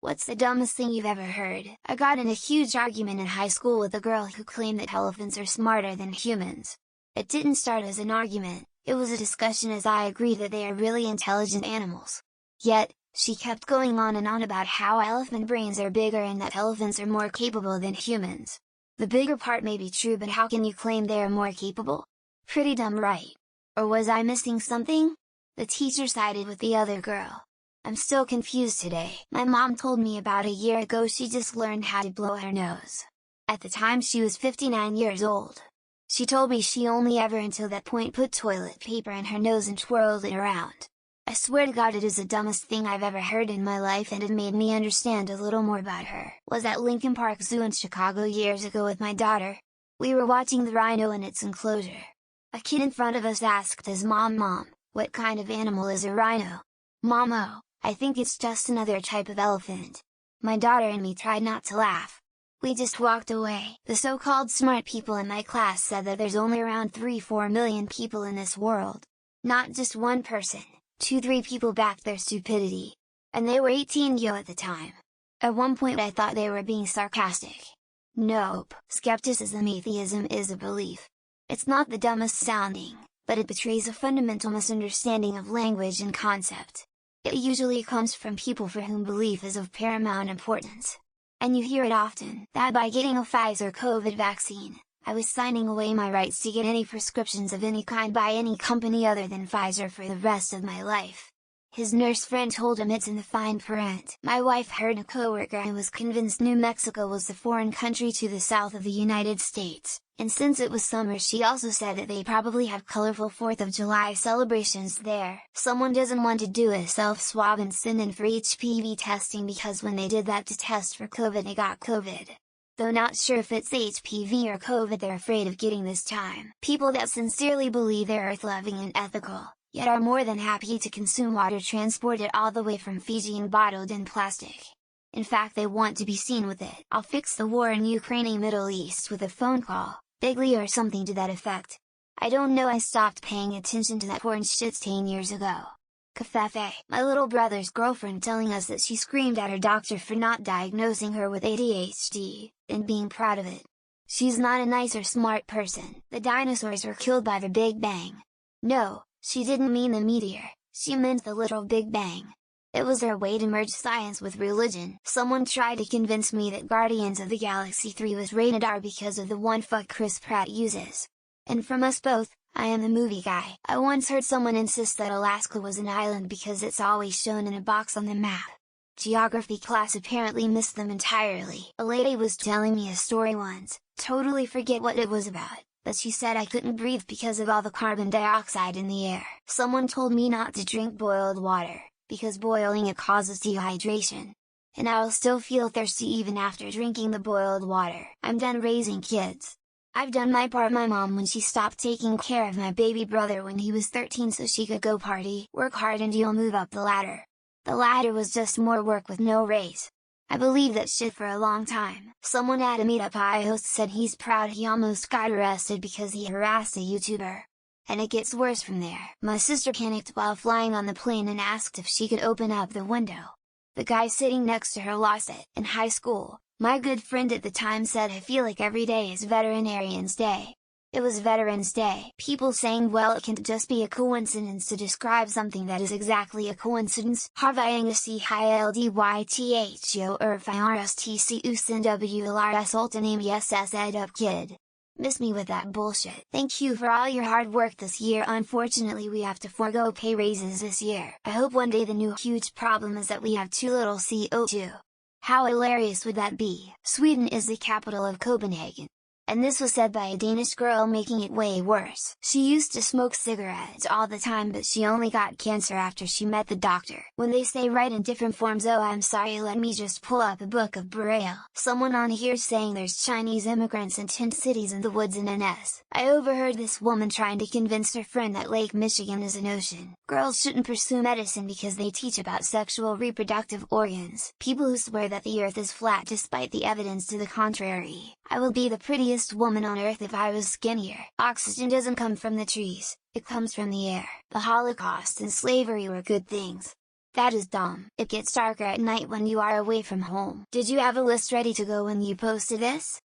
What's the dumbest thing you've ever heard? I got in a huge argument in high school with a girl who claimed that elephants are smarter than humans. It didn't start as an argument, it was a discussion as I agreed that they are really intelligent animals. Yet, she kept going on and on about how elephant brains are bigger and that elephants are more capable than humans. The bigger part may be true, but how can you claim they are more capable? Pretty dumb, right? Or was I missing something? The teacher sided with the other girl. I'm still confused today. My mom told me about a year ago she just learned how to blow her nose. At the time she was 59 years old. She told me she only ever until that point put toilet paper in her nose and twirled it around. I swear to God it is the dumbest thing I've ever heard in my life, and it made me understand a little more about her. Was at Lincoln Park Zoo in Chicago years ago with my daughter. We were watching the rhino in its enclosure. A kid in front of us asked his mom, what kind of animal is a rhino? Mom, oh, I think it's just another type of elephant. My daughter and me tried not to laugh. We just walked away. The so-called smart people in my class said that there's only around 3-4 million people in this world. Not just one person, 2-3 people backed their stupidity. And they were 18 at the time. At one point I thought they were being sarcastic. Nope, skepticism, atheism is a belief. It's not the dumbest sounding, but it betrays a fundamental misunderstanding of language and concept. It usually comes from people for whom belief is of paramount importance. And you hear it often, that by getting a Pfizer COVID vaccine, I was signing away my rights to get any prescriptions of any kind by any company other than Pfizer for the rest of my life. His nurse friend told him it's in the fine print. My wife heard a coworker and was convinced New Mexico was the foreign country to the south of the United States, and since it was summer she also said that they probably have colorful 4th of July celebrations there. Someone doesn't want to do a self-swab and send in for HPV testing because when they did that to test for COVID they got COVID. Though not sure if it's HPV or COVID they're afraid of getting this time. People that sincerely believe they're earth-loving and ethical, yet are more than happy to consume water transported all the way from Fiji and bottled in plastic. In fact they want to be seen with it. I'll fix the war in Ukraine and Middle East with a phone call, bigly or something to that effect. I don't know, I stopped paying attention to that porn shit 10 years ago. Covfefe, my little brother's girlfriend telling us that she screamed at her doctor for not diagnosing her with ADHD, and being proud of it. She's not a nice or smart person. The dinosaurs were killed by the Big Bang. No, she didn't mean the meteor, she meant the literal Big Bang. It was their way to merge science with religion. Someone tried to convince me that Guardians of the Galaxy 3 was rated R because of the one fuck Chris Pratt uses. And from us both, I am the movie guy. I once heard someone insist that Alaska was an island because it's always shown in a box on the map. Geography class apparently missed them entirely. A lady was telling me a story once, totally forget what it was about, but she said I couldn't breathe because of all the carbon dioxide in the air. Someone told me not to drink boiled water, because boiling it causes dehydration. And I'll still feel thirsty even after drinking the boiled water. I'm done raising kids. I've done my part. My mom, when she stopped taking care of my baby brother when he was 13 so she could go party, work hard and you'll move up the ladder. The ladder was just more work with no raise. I believed that shit for a long time. Someone at a meetup I host said he's proud he almost got arrested because he harassed a YouTuber. And it gets worse from there. My sister panicked while flying on the plane and asked if she could open up the window. The guy sitting next to her lost it. In high school, my good friend at the time said I feel like every day is Veterinarian's Day. It was Veterans Day. People saying well it can't just be a coincidence to describe something that is exactly a coincidence. Harvayangasi HildYtho Irfirstc Usnwlrs Ultaname SS Ed Up Kid. Miss me with that bullshit. Thank you for all your hard work this year. Unfortunately we have to forego pay raises this year. I hope one day the new huge problem is that we have too little CO2. How hilarious would that be? Sweden is the capital of Copenhagen. And this was said by a Danish girl, making it way worse. She used to smoke cigarettes all the time but she only got cancer after she met the doctor. When they say write in different forms, oh I'm sorry, let me just pull up a book of Braille. Someone on here saying there's Chinese immigrants in tent cities in the woods in NS. I overheard this woman trying to convince her friend that Lake Michigan is an ocean. Girls shouldn't pursue medicine because they teach about sexual reproductive organs. People who swear that the earth is flat despite the evidence to the contrary. I will be the prettiest woman on earth if I was skinnier. Oxygen doesn't come from the trees, it comes from the air. The Holocaust and slavery were good things. That is dumb. It gets darker at night when you are away from home. Did you have a list ready to go when you posted this?